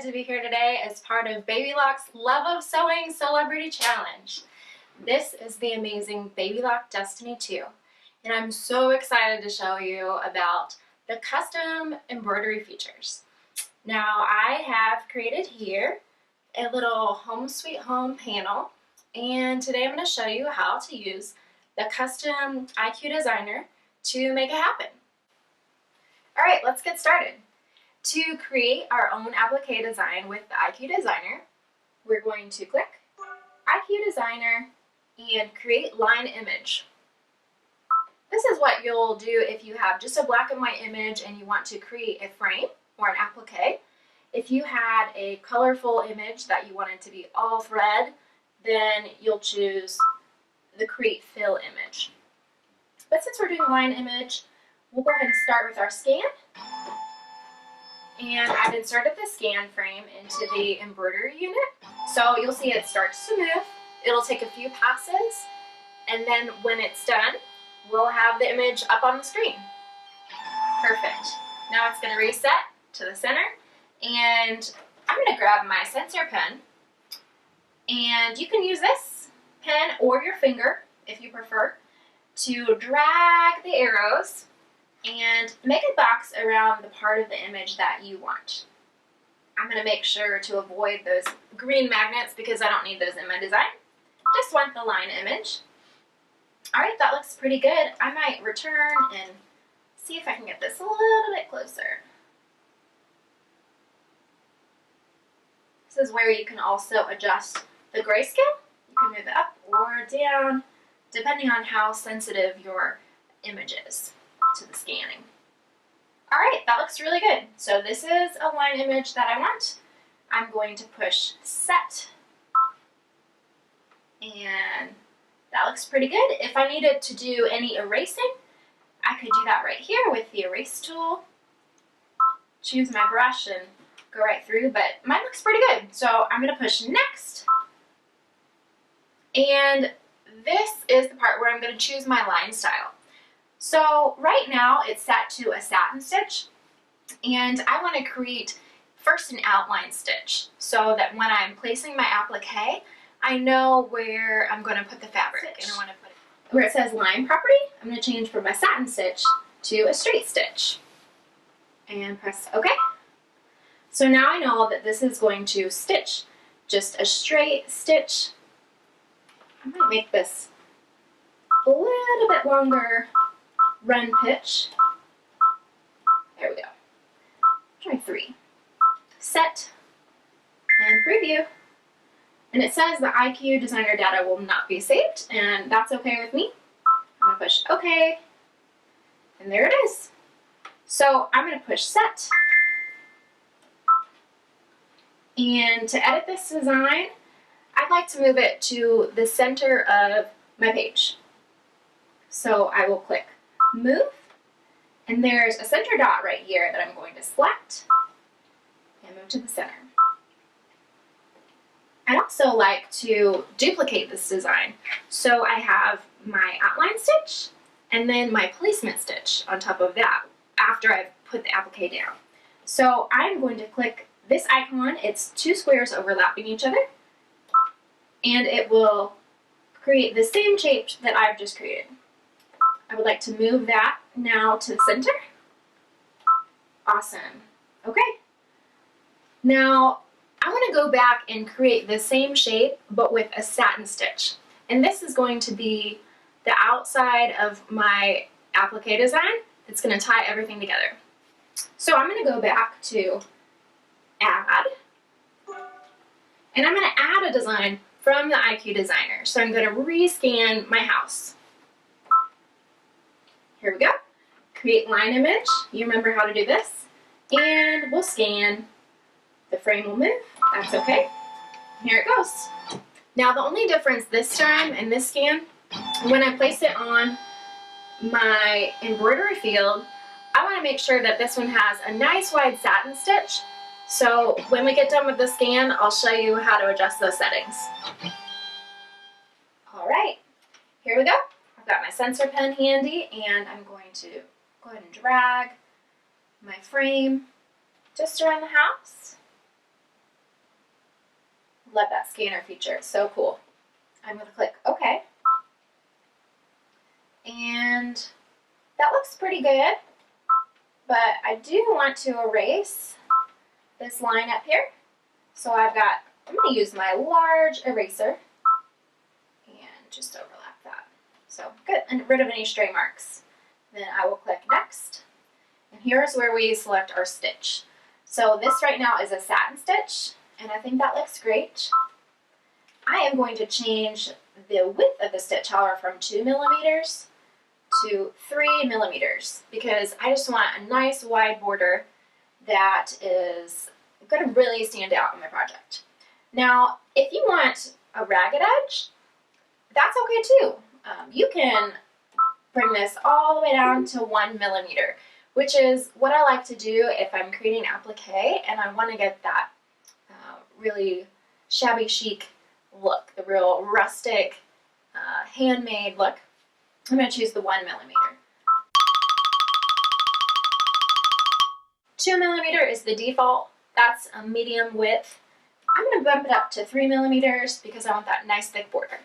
to be here today as part of Baby Lock's Love of Sewing Celebrity Challenge. This is the amazing Baby Lock Destiny 2, and I'm so excited to show you about the custom embroidery features. Now, I have created here a little Home Sweet Home panel, and today I'm going to show you how to use the custom IQ designer to make it happen. Alright, let's get started. To create our own applique design with the IQ designer, we're going to click IQ designer and create line image. This is what you'll do if you have just a black and white image and you want to create a frame or an applique. If you had a colorful image that you wanted to be all thread, then you'll choose the create fill image. But since we're doing line image, we'll go ahead and start with our scan. And I've inserted the scan frame into the embroidery unit. So you'll see it starts to move. It'll take a few passes, and then when it's done, we'll have the image up on the screen. Perfect. Now it's going to reset to the center, and I'm going to grab my sensor pen, and you can use this pen or your finger, if you prefer, to drag the arrows and make a box around the part of the image that you want. I'm going to make sure to avoid those green magnets because I don't need those in my design. Just want the line image. Alright, that looks pretty good. I might return and see if I can get this a little bit closer. This is where you can also adjust the grayscale. You can move it up or down depending on how sensitive your image is to the scanning. Alright, that looks really good. So this is a line image that I want. I'm going to push set, and that looks pretty good. If I needed to do any erasing, I could do that right here with the erase tool. Choose my brush and go right through, but mine looks pretty good. So I'm going to push next, and this is the part where I'm going to choose my line style. So right now it's set to a satin stitch, and I want to create first an outline stitch so that when I'm placing my applique, I know where I'm going to put the fabric. And I want to put it where it says line property. I'm going to change from a satin stitch to a straight stitch and press OK. So now I know that this is going to stitch just a straight stitch. I might make this a little bit longer run pitch. There we go. Try 3. Set and preview. And it says the IQ designer data will not be saved, and that's okay with me. I'm going to push OK, and there it is. So I'm going to push set. And to edit this design, I'd like to move it to the center of my page. So I will click move, and there's a center dot right here that I'm going to select and move to the center. I'd also like to duplicate this design. So I have my outline stitch and then my placement stitch on top of that after I've put the applique down. So I'm going to click this icon. It's 2 squares overlapping each other, and it will create the same shape that I've just created. I would like to move that now to the center. Awesome. Okay. Now I want to go back and create the same shape but with a satin stitch. And this is going to be the outside of my applique design. It's going to tie everything together. So I'm going to go back to add, and I'm going to add a design from the IQ designer. So I'm going to rescan my house. Here we go. Create line image. You remember how to do this. And we'll scan. The frame will move. That's okay. Here it goes. Now the only difference this time in this scan, when I place it on my embroidery field, I want to make sure that this one has a nice wide satin stitch. So when we get done with the scan, I'll show you how to adjust those settings. Alright, here we go. I've got my sensor pen handy, and I'm going to go ahead and drag my frame just around the house. Love that scanner feature. It's so cool. I'm going to click OK. And that looks pretty good. But I do want to erase this line up here. So I'm going to use my large eraser and just overlap that. So good, and rid of any stray marks. Then I will click next. And here's where we select our stitch. So this right now is a satin stitch, and I think that looks great. I am going to change the width of the stitch, however, from 2 millimeters to 3 millimeters, because I just want a nice wide border that is going to really stand out in my project. Now, if you want a ragged edge, that's okay too. You can bring this all the way down to 1 millimeter, which is what I like to do if I'm creating applique and I want to get that really shabby chic look, the real rustic, handmade look. I'm going to choose the 1 millimeter. 2 millimeter is the default. That's a medium width. I'm going to bump it up to 3 millimeters because I want that nice thick border.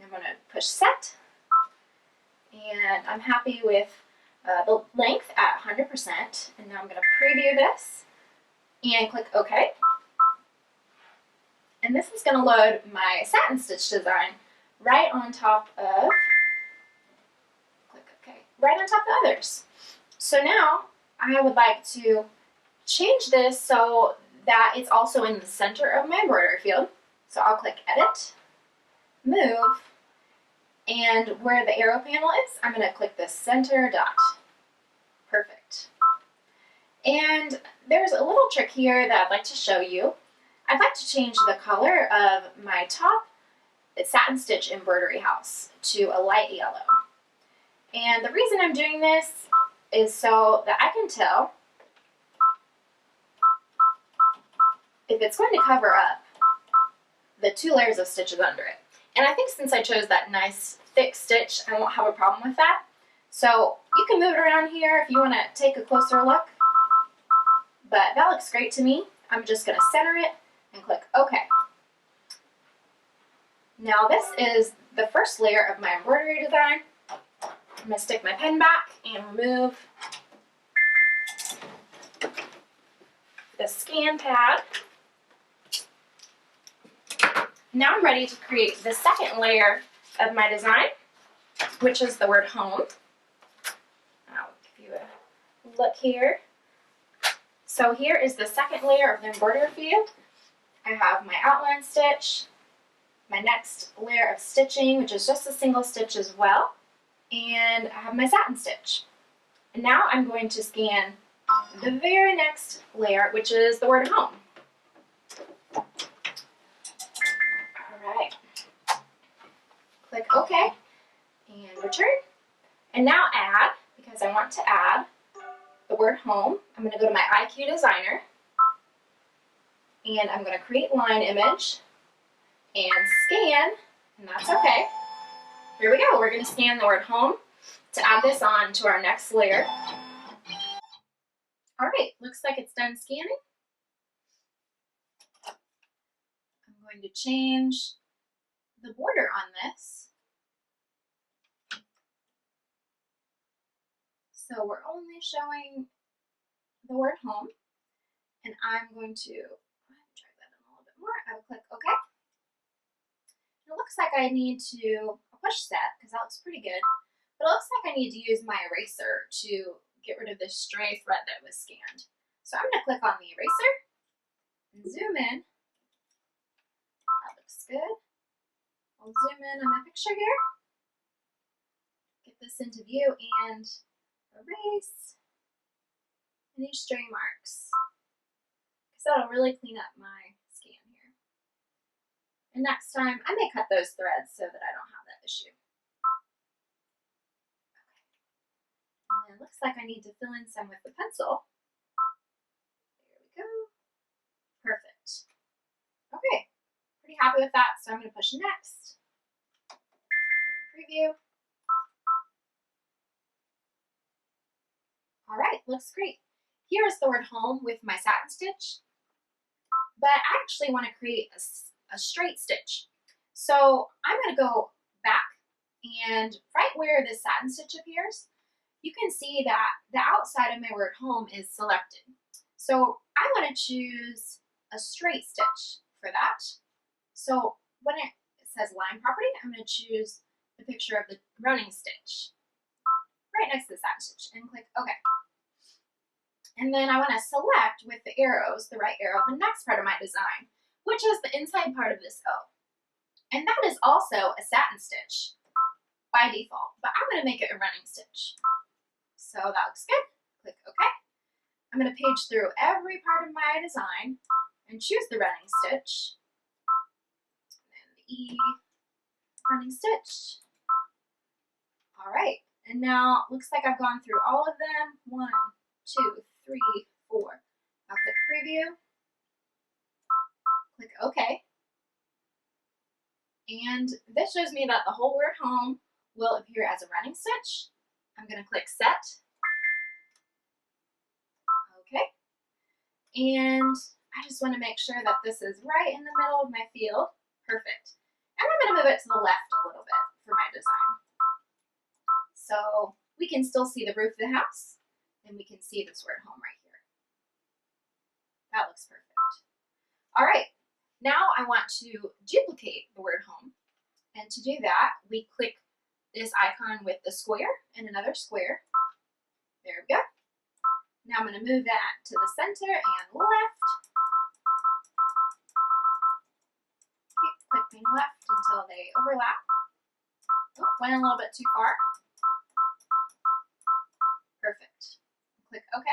I'm going to push set, and I'm happy with the length at 100%. And now I'm going to preview this and click OK. And this is going to load my satin stitch design right on top of, click OK, right on top of the others. So now I would like to change this so that it's also in the center of my embroidery field. So I'll click Edit, Move, and where the arrow panel is, I'm going to click the center dot. Perfect. And there's a little trick here that I'd like to show you. I'd like to change the color of my top satin stitch embroidery house to a light yellow. And the reason I'm doing this is so that I can tell if it's going to cover up the 2 layers of stitches under it. And I think since I chose that nice thick stitch, I won't have a problem with that. So you can move it around here if you want to take a closer look. But that looks great to me. I'm just going to center it and click OK. Now this is the first layer of my embroidery design. I'm going to stick my pen back and remove the scan pad. Now I'm ready to create the second layer of my design, which is the word home. I'll give you a look here. So here is the second layer of the embroidery field. I have my outline stitch, my next layer of stitching, which is just a single stitch as well, and I have my satin stitch. And now I'm going to scan the very next layer, which is the word home. Alright. Click OK and return. And now add, because I want to add the word home. I'm going to go to my IQ Designer, and I'm going to create line image and scan, and that's okay. Here we go. We're going to scan the word home to add this on to our next layer. All right, looks like it's done scanning. I'm going to change the border on this. So we're only showing the word home, and I'm going to drag that in a little bit more. I will click OK. It looks like I need to push set because that looks pretty good, but it looks like I need to use my eraser to get rid of this stray thread that was scanned. So I'm going to click on the eraser and zoom in. That looks good. I'll zoom in on my picture here, get this into view, and erase any stray marks, because that'll really clean up my scan here. And next time, I may cut those threads so that I don't have that issue. Okay. And it looks like I need to fill in some with the pencil. There we go. Perfect. Okay, pretty happy with that, so I'm going to push next. Preview. All right, looks great. Here is the word home with my satin stitch, but I actually want to create a straight stitch. So I'm going to go back, and right where this satin stitch appears, you can see that the outside of my word home is selected. So I want to choose a straight stitch for that. So when it says line property, I'm going to choose the picture of the running stitch right next to the satin stitch and click OK. And then I want to select with the arrows, the right arrow, the next part of my design, which is the inside part of this O. And that is also a satin stitch by default, but I'm going to make it a running stitch. So that looks good. Click OK. I'm going to page through every part of my design and choose the running stitch. And then the E, running stitch. All right, and now looks like I've gone through all of them. 1, 2, 3, 4. I'll click preview. Click OK. And this shows me that the whole word home will appear as a running stitch. I'm going to click set. Okay. And I just want to make sure that this is right in the middle of my field. Perfect. And I'm going to move it to the left a little bit for my design. So we can still see the roof of the house, and we can see this word home right here. That looks perfect. All right, now I want to duplicate the word home. And to do that, we click this icon with the square and another square. There we go. Now I'm going to move that to the center and left. Keep clicking left until they overlap. Oh, went a little bit too far. Perfect. Click OK.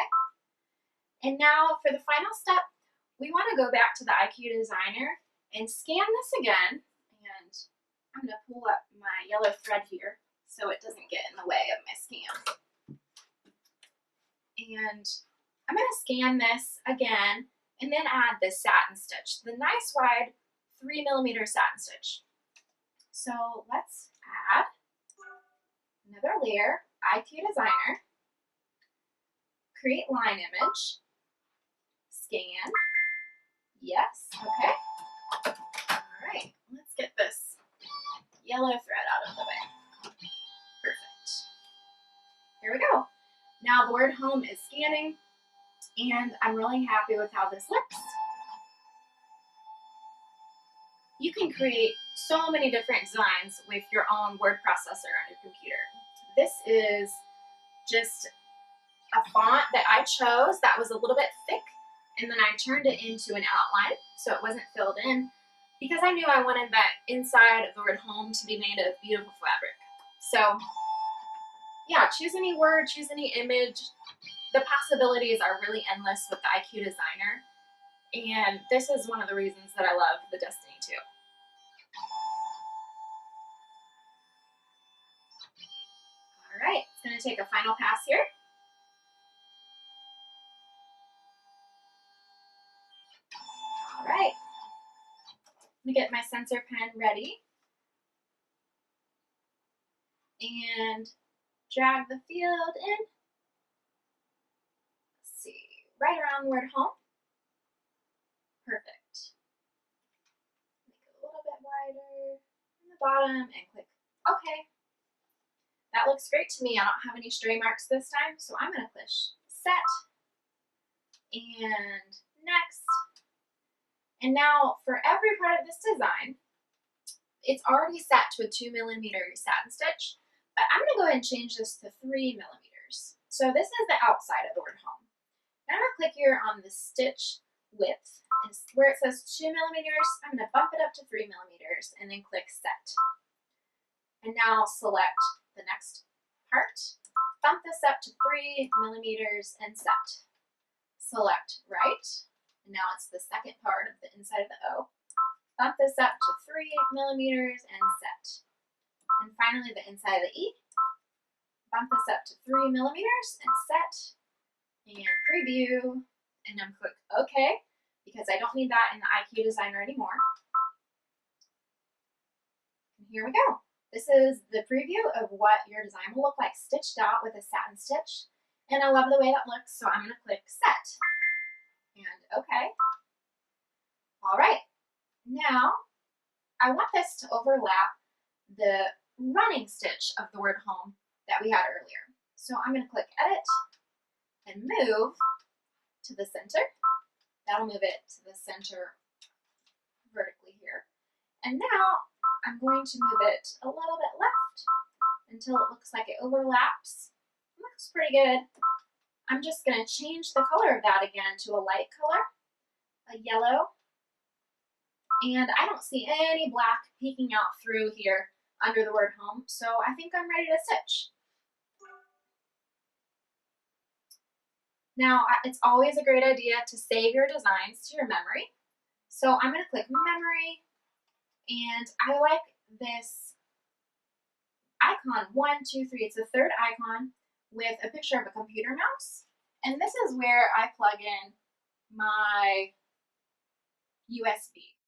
And now for the final step, we want to go back to the IQ Designer and scan this again. And I'm going to pull up my yellow thread here so it doesn't get in the way of my scan. And I'm going to scan this again and then add this satin stitch, the nice wide 3mm satin stitch. So let's add another layer, IQ Designer, create line image, scan, yes, okay. All right, let's get this yellow thread out of the way. Perfect. Here we go. Now the word home is scanning, and I'm really happy with how this looks. You can create so many different designs with your own word processor on your computer. This is just a font that I chose that was a little bit thick, and then I turned it into an outline so it wasn't filled in because I knew I wanted that inside of the word home to be made of beautiful fabric. So yeah, choose any word, choose any image. The possibilities are really endless with the IQ Designer, and this is one of the reasons that I love the Destiny 2. All right, it's going to take a final pass here. All right, let me get my sensor pen ready and drag the field in. Let's see, right around the word home. Perfect. Make it a little bit wider on the bottom and click OK. That looks great to me. I don't have any stray marks this time, so I'm going to click set and next. And now for every part of this design, it's already set to a 2mm satin stitch, but I'm going to go ahead and change this to 3mm. So this is the outside of the word home. Now I'm going to click here on the stitch width, and where it says 2mm, I'm going to bump it up to 3mm and then click set. And now select the next part, bump this up to 3mm and set. Select right, and now it's the second part of the inside of the O. Bump this up to 3mm and set. And finally the inside of the E. Bump this up to 3mm and set. And preview, and then click OK, because I don't need that in the IQ Designer anymore. And here we go. This is the preview of what your design will look like stitched out with a satin stitch. And I love the way that looks, so I'm going to click set. And OK. All right. Now I want this to overlap the running stitch of the word home that we had earlier. So I'm going to click Edit and move to the center. That'll move it to the center vertically here. And now I'm going to move it a little bit left until it looks like it overlaps. It looks pretty good. I'm just going to change the color of that again to a light color, a yellow. And I don't see any black peeking out through here under the word home, so I think I'm ready to stitch. Now, it's always a great idea to save your designs to your memory. So I'm going to click Memory, and I like this icon 1, 2, 3. It's the third icon with a picture of a computer mouse. And this is where I plug in my USB.